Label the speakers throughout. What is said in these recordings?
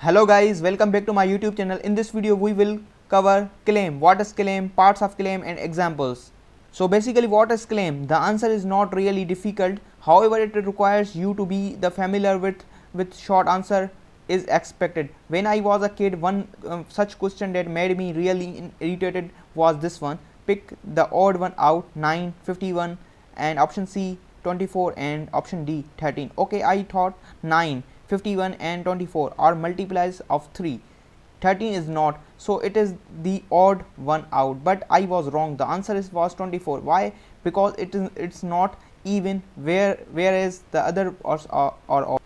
Speaker 1: Hello guys, welcome back to my YouTube channel. In this video we will cover claim, what is claim, parts of claim and examples. So basically what is claim? The answer is not really difficult, however it requires you to be the familiar with short answer is expected. When I was a kid, one such question that made me really irritated was this one. Pick the odd one out, 9, 51 and option C 24 and option D 13. Okay, I thought 9, 51 and 24 are multiplies of 3. 13 is not, so it is the odd one out, but I was wrong. The answer was 24. Why? Because it's not even, whereas the other or odd.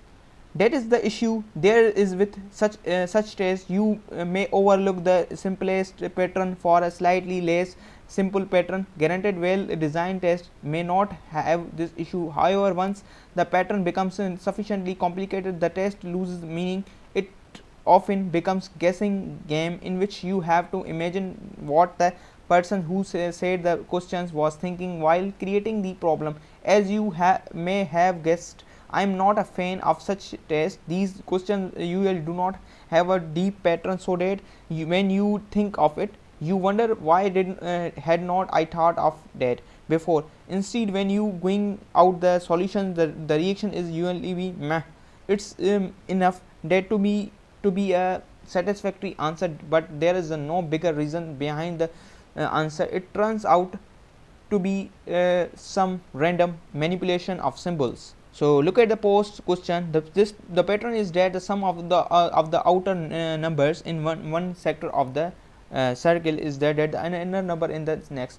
Speaker 1: That is the issue. There is with such test you may overlook the simplest pattern for a slightly less simple pattern. Granted, well designed test may not have this issue. However, once the pattern becomes sufficiently complicated, the test loses meaning. It often becomes guessing game in which you have to imagine what the person who said the questions was thinking while creating the problem. As you may have guessed, I am not a fan of such tests. These questions usually do not have a deep pattern, so that when you think of it, you wonder why had not I thought of that before. Instead, when you going out the solution, the reaction is usually be meh. It's enough that to be a satisfactory answer, but there is no bigger reason behind the answer. It turns out to be some random manipulation of symbols. So look at the post question. The pattern is that the sum of the outer numbers in one sector of the circle is that the inner number in the next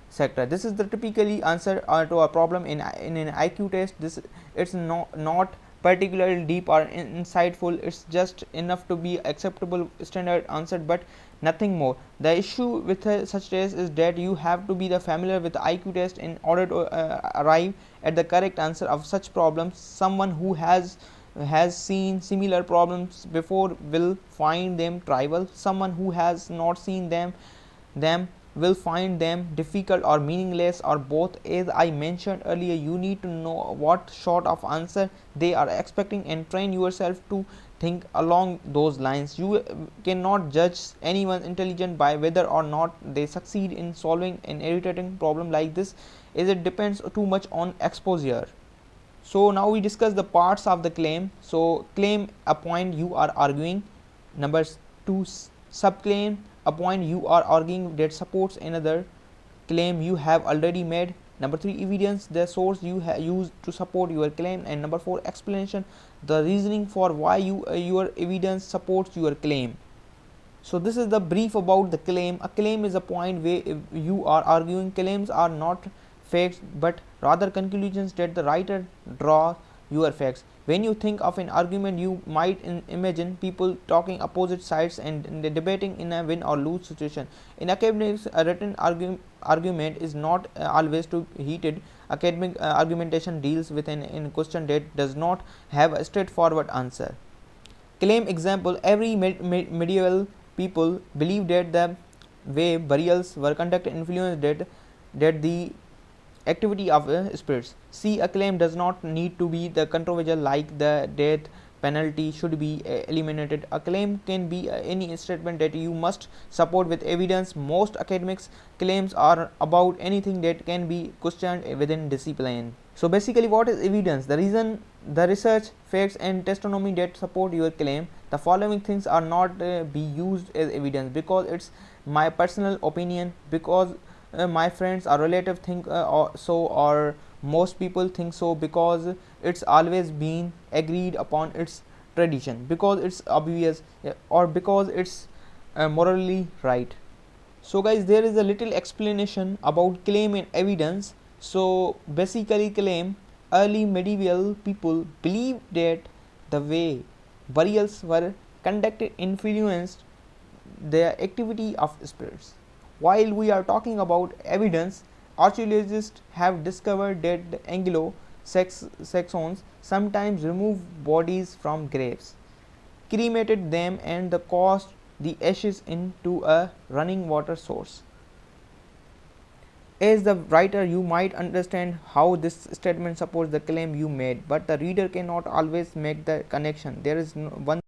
Speaker 1: sector. This is the typically answer to a problem in an IQ test. This it's not particularly deep or insightful. It's just enough to be acceptable standard answer, but nothing more. The issue with such test is that you have to be the familiar with the IQ test in order to arrive at the correct answer of such problems. Someone who has seen similar problems before will find them trivial. Someone who has not seen them will find them difficult or meaningless, or both. As I mentioned earlier, you need to know what sort of answer they are expecting and train yourself to think along those lines. You cannot judge anyone's intelligence by whether or not they succeed in solving an irritating problem like this, as it depends too much on exposure. So now we discuss the parts of the claim. So claim, a point you are arguing. Number 2, subclaim, a point you are arguing that supports another claim you have already made. Number 3, evidence, the source you used to support your claim. And number 4, explanation, the reasoning for why your evidence supports your claim. So this is the brief about the claim. A claim is a point where you are arguing. Claims are not facts, but rather conclusions that the writer draws your facts. When you think of an argument, you might imagine people talking opposite sides and debating in a win or lose situation. In academics, a written argument is not always too heated. Academic argumentation deals with a question that does not have a straightforward answer. Claim example: every medieval people believed that the way burials were conducted influenced that the activity of spirits. See, a claim does not need to be the controversial, like the death penalty should be eliminated. A claim can be any statement that you must support with evidence. Most academics claims are about anything that can be questioned within discipline. So basically, what is evidence? The reason, the research, facts and testimony that support your claim. The following things are not be used as evidence because it's my personal opinion, because my friends or relatives think or most people think so, because it's always been agreed upon, it's tradition, because it's obvious, or because it's morally right. So guys, there is a little explanation about claim and evidence. So basically, claim, early medieval people believed that the way burials were conducted influenced the activity of spirits. While we are talking about evidence, archaeologists have discovered that the Anglo-Saxons sometimes removed bodies from graves, cremated them and cast the ashes into a running water source. As the writer, you might understand how this statement supports the claim you made, but the reader cannot always make the connection. There is one